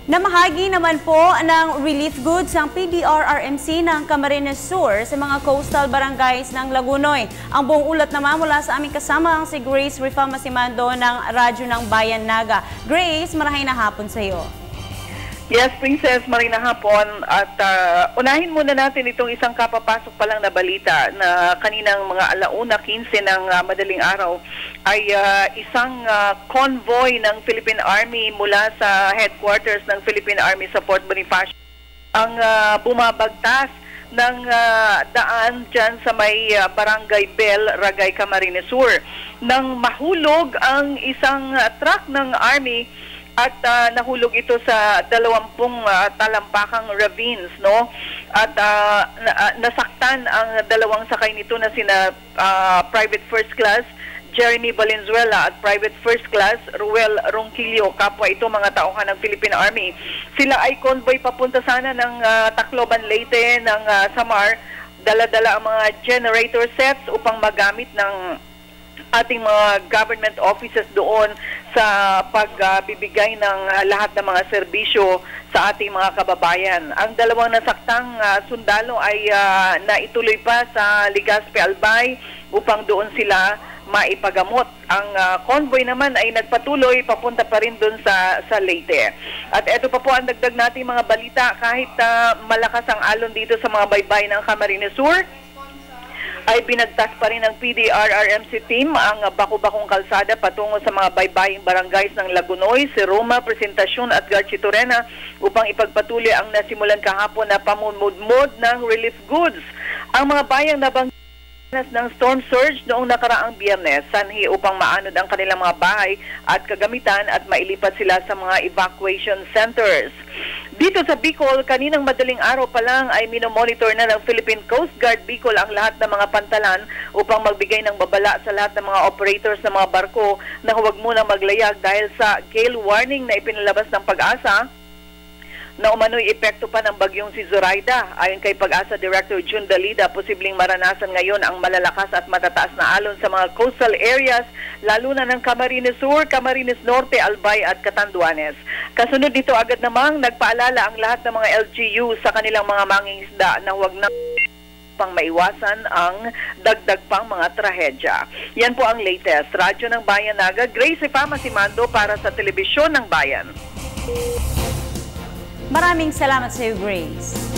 Namahagi naman po ng relief goods ang PDRRMC ng Camarines Sur sa mga coastal barangays ng Lagunoy. Ang buong ulat naman mula sa aming kasama si Grace Rifa Masimando ng Radyo ng Bayan Naga. Grace, marahay na hapon sa iyo. Yes, Princess, Marina hapon. At unahin muna natin itong isang kapapasok pa lang na balita na kaninang mga 1:15 ng madaling araw ay isang convoy ng Philippine Army mula sa headquarters ng Philippine Army sa Port Bonifacio ang bumabagtas ng daan dyan sa may Barangay Bell, Ragay, Camarines Sur. Nang mahulog ang isang truck ng Army at nahulog ito sa 20 talampakang ravines, no? At nasaktan ang dalawang sakay nito na sina Private First Class Jeremy Valenzuela at Private First Class Ruel Ronquillo, kapwa ito mga tauhan ng Philippine Army. Sila ay convoy papunta sana ng Tacloban, Leyte, ng Samar. Dala-dala ang mga generator sets upang magamit ng ating mga government offices doon sa pagbibigay ng lahat ng mga serbisyo sa ating mga kababayan. Ang dalawang nasaktang sundalo ay naituloy pa sa Legazpi, Albay upang doon sila maipagamot. Ang convoy naman ay nagpatuloy papunta pa rin doon sa Leyte. At ito pa po ang dagdag nating mga balita. Kahit malakas ang alon dito sa mga baybay ng Camarines Sur, ay binagtas pa rin ng PDRRMC team ang Baku-Bakong Kalsada patungo sa mga baybaying barangays ng Lagunoy, Siroma, Presentacion at Garchitorena upang ipagpatuloy ang nasimulan kahapon na pamumudmod ng relief goods. Ang mga bayang nabanggitan ng storm surge noong nakaraang Biyernes, sanhi upang maanod ang kanilang mga bahay at kagamitan at mailipat sila sa mga evacuation centers. Dito sa Bicol, kaninang madaling araw pa lang ay minomonitor na ng Philippine Coast Guard Bicol ang lahat ng mga pantalan upang magbigay ng babala sa lahat ng mga operators ng mga barko na huwag muna maglayag dahil sa gale warning na ipinalabas ng Pag-asa na umano'y epekto pa ng bagyong si Zoraida. Ayon kay Pag-asa Director June Dalida, posibleng maranasan ngayon ang malalakas at matataas na alon sa mga coastal areas, lalo na ng Camarines Sur, Camarines Norte, Albay at Catanduanes. Kasunod dito agad namang nagpaalala ang lahat ng mga LGU sa kanilang mga mangingisda na huwag na pang maiwasan ang dagdag pang mga trahedya. Yan po ang latest. Radyo ng Bayan Naga, Grace Rifa Masimando para sa Telebisyon ng Bayan. Maraming salamat sa iyo, Grace.